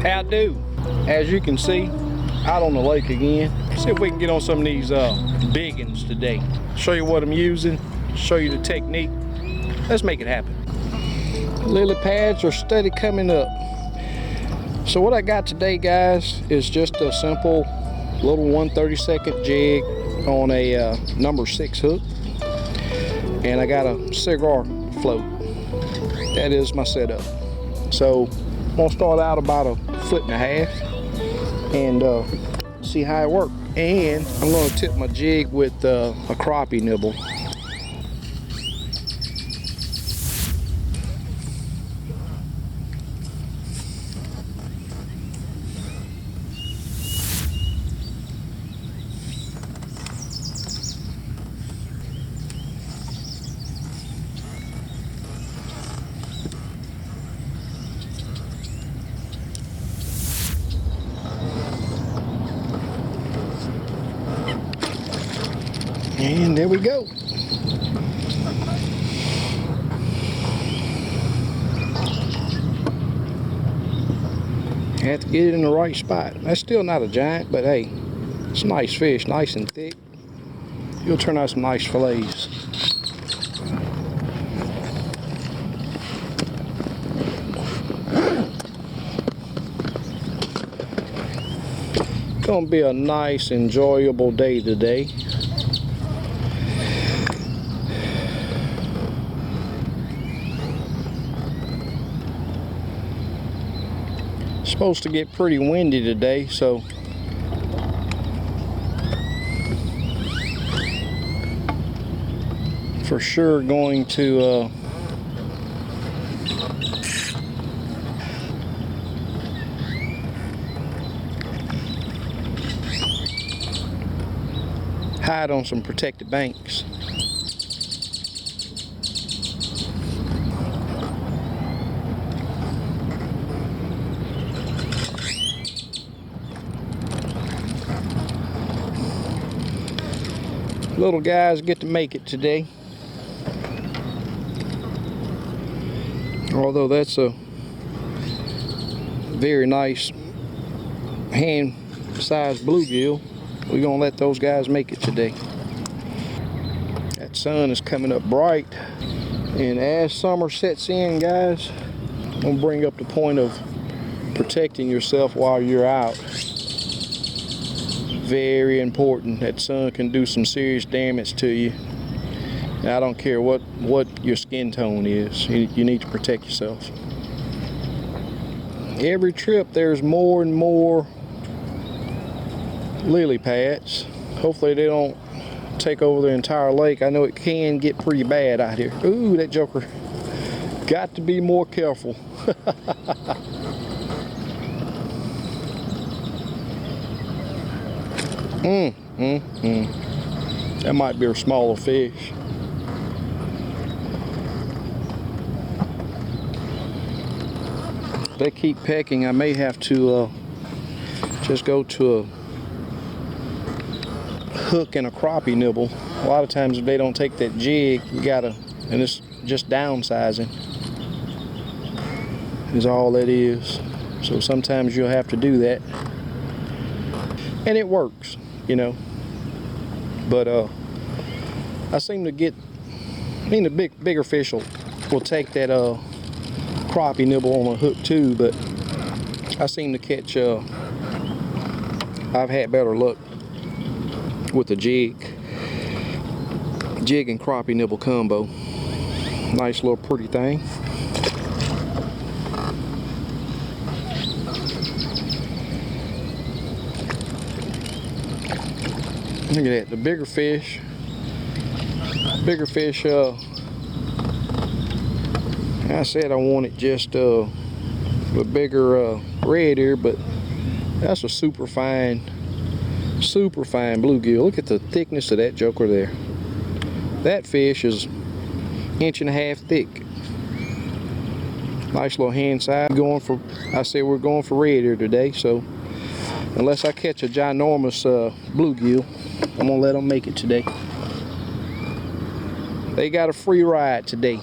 How do? As you can see, out on the lake again. See if we can get on some of these big ones today. Show you what I'm using, show you the technique. Let's make it happen. Lily pads are steady coming up. So what I got today, guys, is just a simple little 1/32 jig on a number 6 hook. And I got a cigar float. That is my setup. So I'm gonna start out about 1.5 foot and see how it works. And I'm gonna tip my jig with a crappie nibble. And there we go. Have to get it in the right spot. That's still not a giant, but hey, it's a nice fish, nice and thick. You'll turn out some nice fillets. Gonna be a nice, enjoyable day today. Supposed to get pretty windy today, so for sure going to hide on some protected banks. Little guys get to make it today. Although that's a very nice hand-sized bluegill, we're gonna let those guys make it today. That sun is coming up bright, and as summer sets in, guys, I'm gonna bring up the point of protecting yourself while you're out. Very important. That sun can do some serious damage to you. And I don't care what your skin tone is. You need to protect yourself. Every trip there's more and more lily pads. Hopefully they don't take over the entire lake. I know it can get pretty bad out here. Ooh, that joker. Got to be more careful. That might be a smaller fish. If they keep pecking, I may have to just go to a hook and a crappie nibble. A lot of times if they don't take that jig, you gotta, and it's just downsizing is all that is. So sometimes you'll have to do that. And it works, you know. But I seem to get, the bigger fish will take that crappie nibble on a hook too, but I seem to catch, I've had better luck with the jig and crappie nibble combo. Nice little pretty thing. Look at that, the bigger fish, I said I wanted just a bigger red ear, but that's a super fine bluegill. Look at the thickness of that joker there. That fish is 1.5 inches thick. Nice little hand size. I said we're going for red ear today, so unless I catch a ginormous bluegill, I'm gonna let them make it today. They got a free ride today.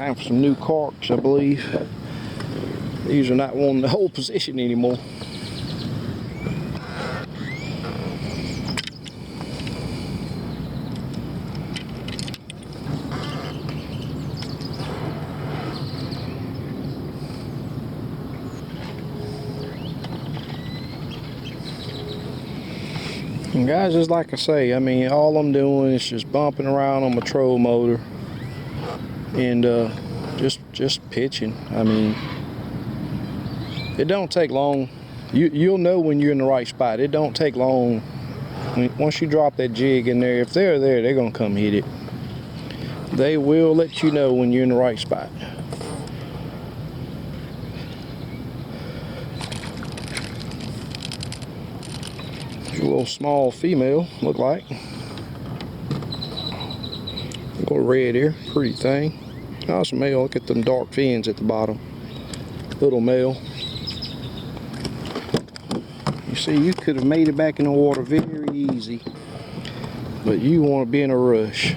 Time for some new corks, I believe. These are not wanting to hold position anymore. And guys, just like I say, I mean, all I'm doing is just bumping around on my troll motor and just pitching. I mean, it don't take long. You'll know when you're in the right spot. It don't take long. I mean, once you drop that jig in there, if they're there, they're gonna come hit it. They will let you know when you're in the right spot. A little small female, look like. A little red here, pretty thing. Nice male. Look at them dark fins at the bottom. Little male. You see, you could have made it back in the water very easy, but you want to be in a rush.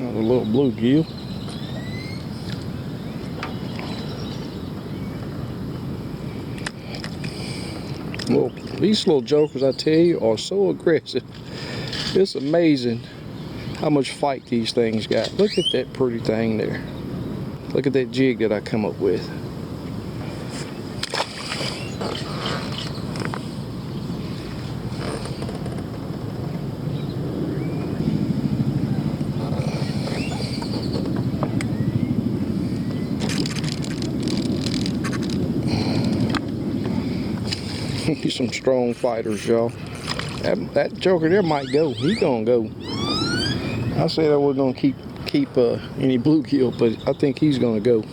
A little bluegill. These little jokers, I tell you, are so aggressive. It's amazing how much fight these things got. Look at that pretty thing there. Look at that jig that I come up with. He's some strong fighters, y'all. That joker there might go. He gonna go. I said I was gonna keep any bluegill, but I think he's gonna go.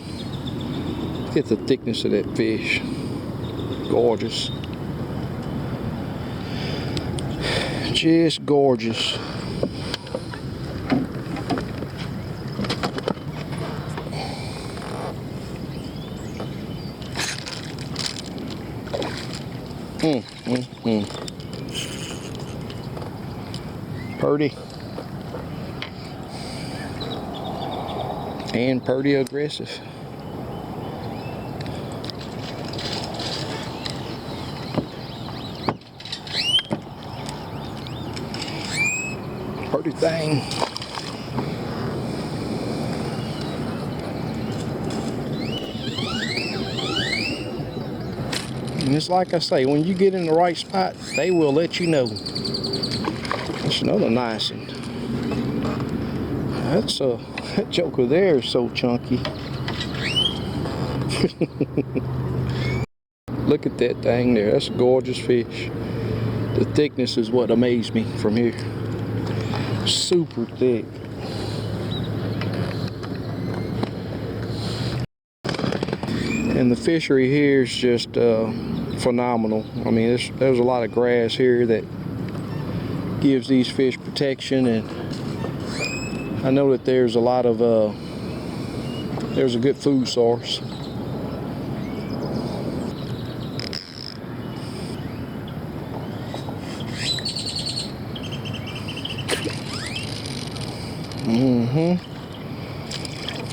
Look at the thickness of that fish. Gorgeous. Just gorgeous. Purdy. And purdy aggressive. Purdy thing. And it's like I say, when you get in the right spot, they will let you know. That's another nice one. That joker there is so chunky. Look at that thing there. That's a gorgeous fish. The thickness is what amazed me from here. Super thick. And the fishery here is just phenomenal. I mean, there's a lot of grass here that gives these fish protection, and I know that there's a lot of there's a good food source.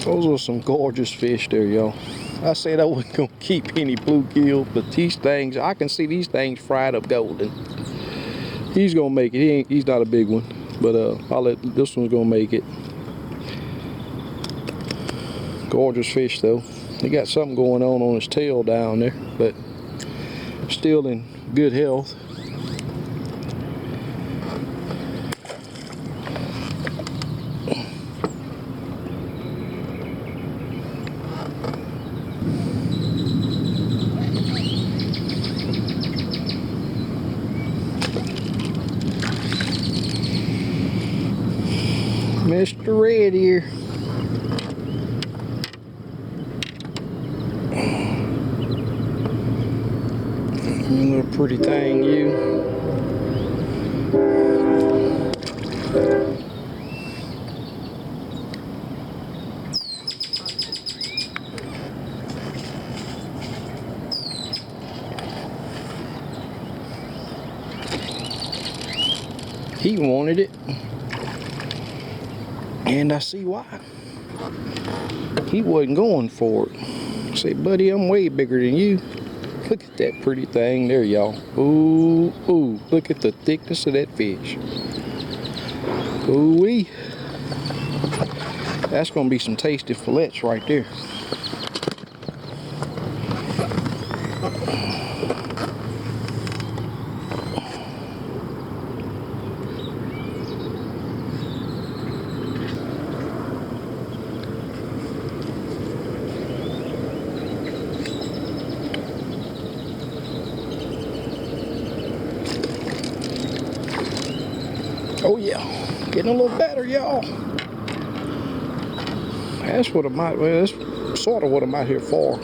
Those are some gorgeous fish there, y'all. I said I wasn't gonna keep any bluegill, but these things, I can see these things fried up golden. He's gonna make it. He's not a big one, but this one's gonna make it. Gorgeous fish though. He got something going on his tail down there, but still in good health. Mr. Red here. You little pretty thing, you. He wanted it, and I see why. He wasn't going for it. I said, buddy, I'm way bigger than you. Look at that pretty thing there, y'all. Ooh, ooh, look at the thickness of that fish. Ooh-wee. That's gonna be some tasty fillets right there. Oh yeah, getting a little better, y'all. That's what I'm out. Well, that's sort of what I'm out here for. A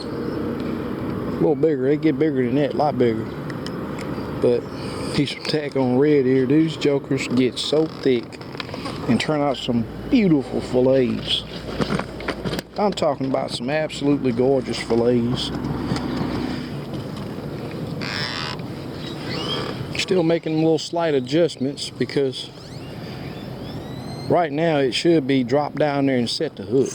little bigger. They get bigger than that, a lot bigger. But piece of tack on red here. These jokers get so thick and turn out some beautiful fillets. I'm talking about some absolutely gorgeous fillets. Still making little slight adjustments because right now it should be dropped down there and set the hook.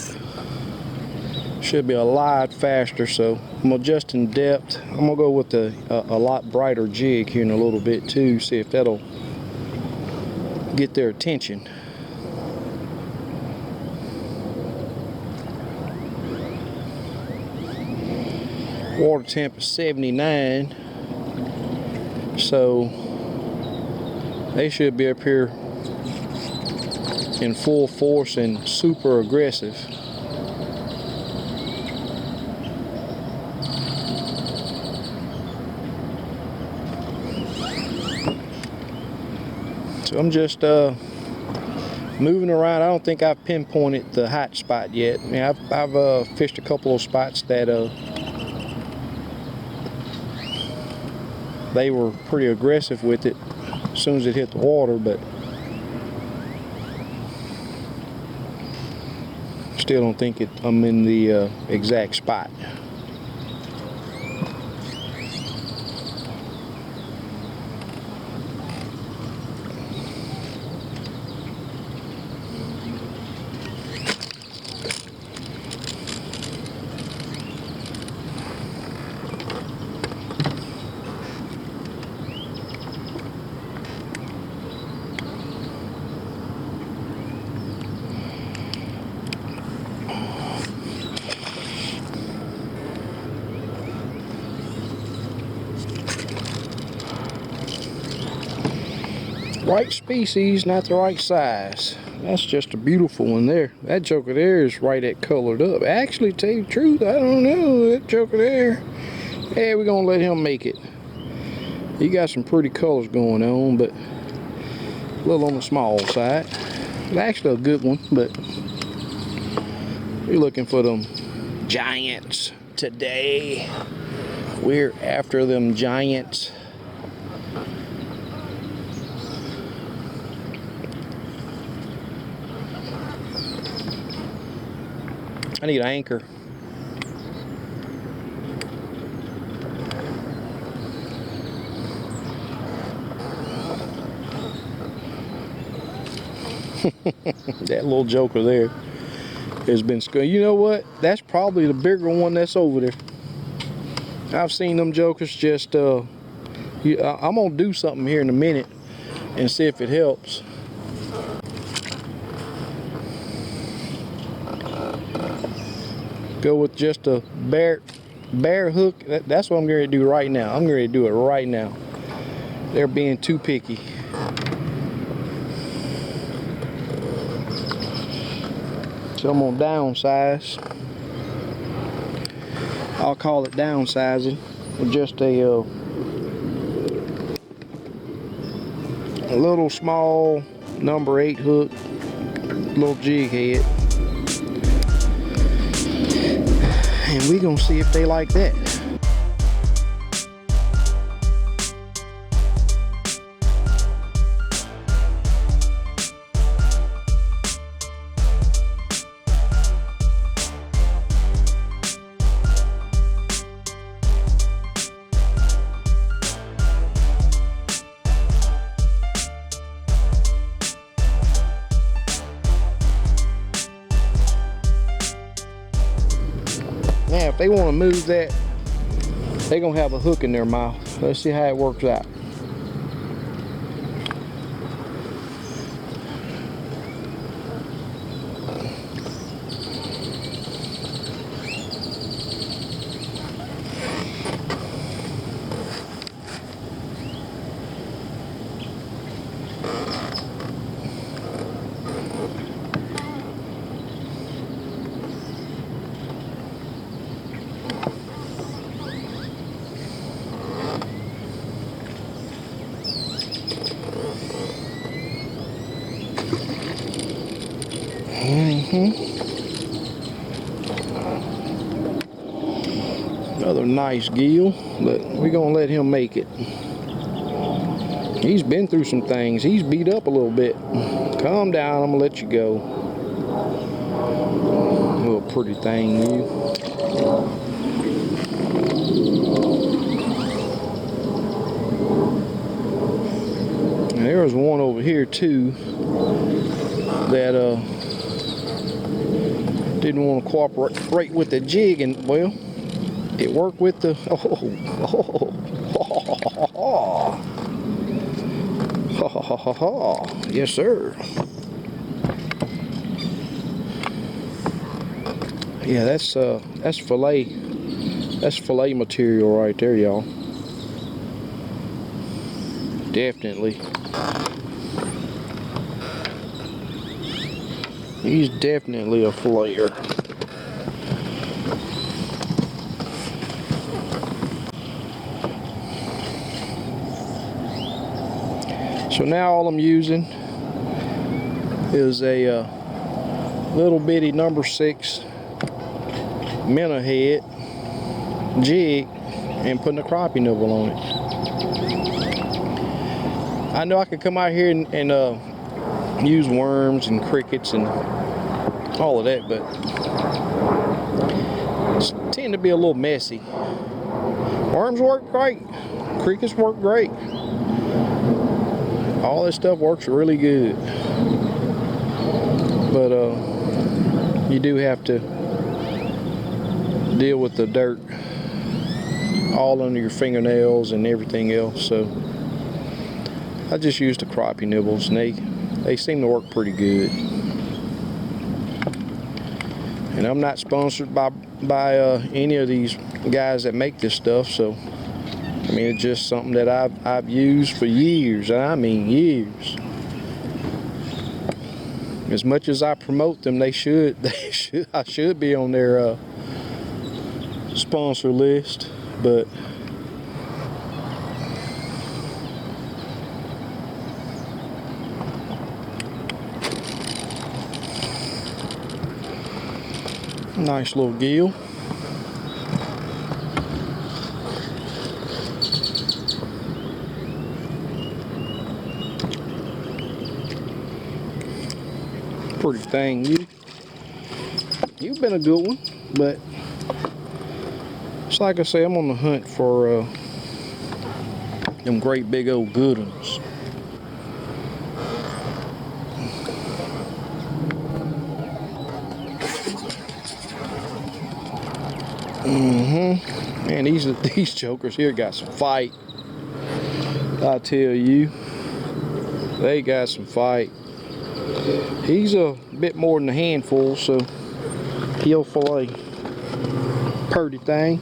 Should be a lot faster, so I'm adjusting depth. I'm gonna go with a lot brighter jig here in a little bit too, see if that'll get their attention. Water temp is 79, so they should be up here in full force and super aggressive. So I'm just moving around. I don't think I've pinpointed the hot spot yet. I mean, I've fished a couple of spots that they were pretty aggressive with it as soon as it hit the water, but still don't think I'm in the exact spot. Right species, not the right size. That's just a beautiful one there. That joker there is right at colored up. Actually, to tell you the truth, I don't know. That joker there, yeah, we're gonna let him make it. He got some pretty colors going on, but a little on the small side. It's actually a good one, but we're looking for them giants today. We're after them giants. I need an anchor. That little joker there has been scared. You know what? That's probably the bigger one that's over there. I've seen them jokers just, I'm gonna do something here in a minute and see if it helps. Go with just a bare hook. That's what I'm going to do right now. I'm going to do it right now. They're being too picky. So I'm going to downsize. I'll call it downsizing with just a little small number 8 hook. little jig head. And we gonna see if they like that. Now, if they want to move that, they're going to have a hook in their mouth. Let's see how it works out. Another nice gill, but we're gonna let him make it. He's been through some things. He's beat up a little bit. Calm down, I'm gonna let you go. Little pretty thing, you. There's one over here too that didn't want to cooperate with the jig, and well, it worked with the yes sir. Yeah, that's fillet material right there, y'all. Definitely. He's definitely a flayer. So now all I'm using is a little bitty number 6 minnow head jig and putting a crappie nibble on it. I know I could come out here and use worms and crickets and all of that, but it's tend to be a little messy. Worms work great, crickets work great, all this stuff works really good, but you do have to deal with the dirt all under your fingernails and everything else. So I just used the crappie nibbles, and they seem to work pretty good. And I'm not sponsored by any of these guys that make this stuff, so I mean, it's just something that I've used for years. I mean years. As much as I promote them, I should be on their sponsor list, but nice little gill. Pretty thing, you've been a good one, but it's like I say, I'm on the hunt for them great big old good ones. Man, these jokers here got some fight. I tell you, they got some fight. He's a bit more than a handful, so he'll fillet. Purty thing.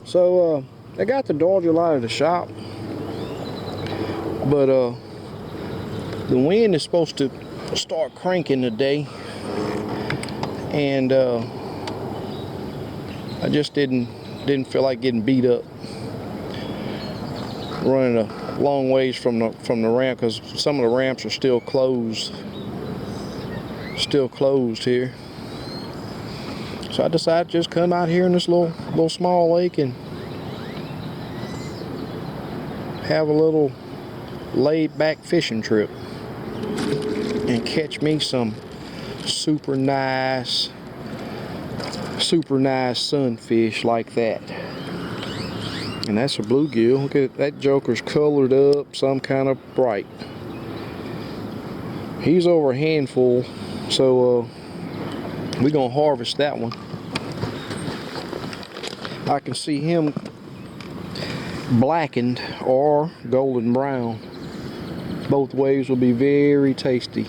So I got the dodger light at the shop, but the wind is supposed to start cranking today, and I just didn't feel like getting beat up. running a long ways from the ramp because some of the ramps are still closed. Here. So I decided to just come out here in this little small lake and have a little laid back fishing trip and catch me some super nice sunfish like that. And that's a bluegill. Look at that joker's colored up some kind of bright. He's over a handful, so we're gonna harvest that one. I can see him blackened or golden brown. Both ways will be very tasty.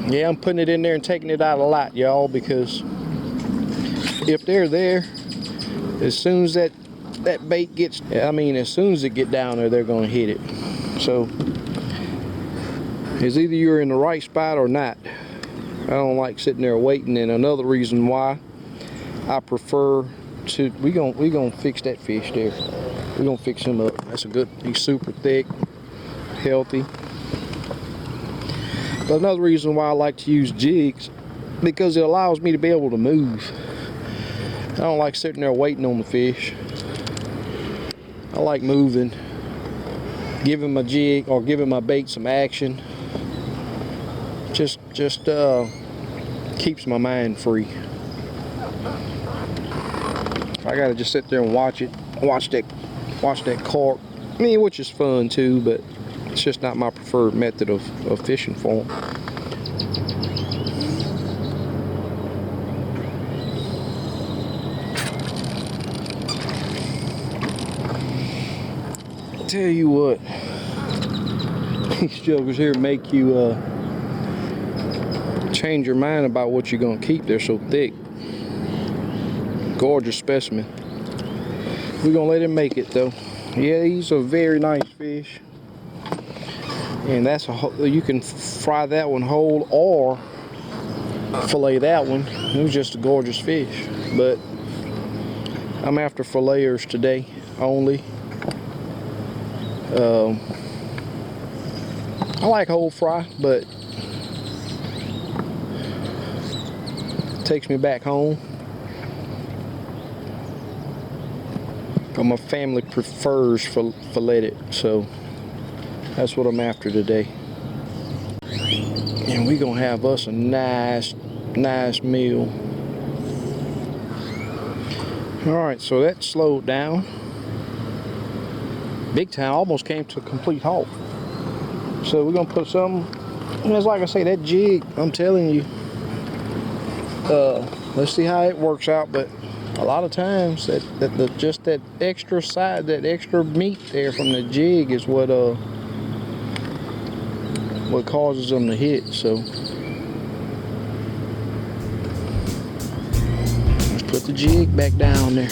Yeah, I'm putting it in there and taking it out a lot, y'all, because if they're there, as soon as that bait gets, as soon as it get down there, they're gonna hit it. So it's either you're in the right spot or not. I don't like sitting there waiting. And another reason why I prefer to, we gonna fix that fish there. We're gonna fix him up. That's a good, he's super thick, healthy. But another reason why I like to use jigs, because it allows me to be able to move. I don't like sitting there waiting on the fish. I like moving, giving my jig or giving my bait some action. Just keeps my mind free. I gotta just sit there and watch that carp. I mean, which is fun too, but it's just not my preferred method of fishing for them. Tell you what, these jokers here make you change your mind about what you're gonna keep. They're so thick. Gorgeous specimen. We're gonna let him make it though. Yeah, he's a very nice fish. And that's you can fry that one whole or fillet that one. It was just a gorgeous fish. But I'm after filleters today only. I like whole fry, but it takes me back home. My family prefers filleted, so that's what I'm after today. And we're gonna have us a nice meal. Alright, so that slowed down. Big Time almost came to a complete halt. So we're gonna put something, and it's like I say, that jig, I'm telling you, let's see how it works out. But a lot of times just that extra side, that extra meat there from the jig is what causes them to hit. So let's put the jig back down there.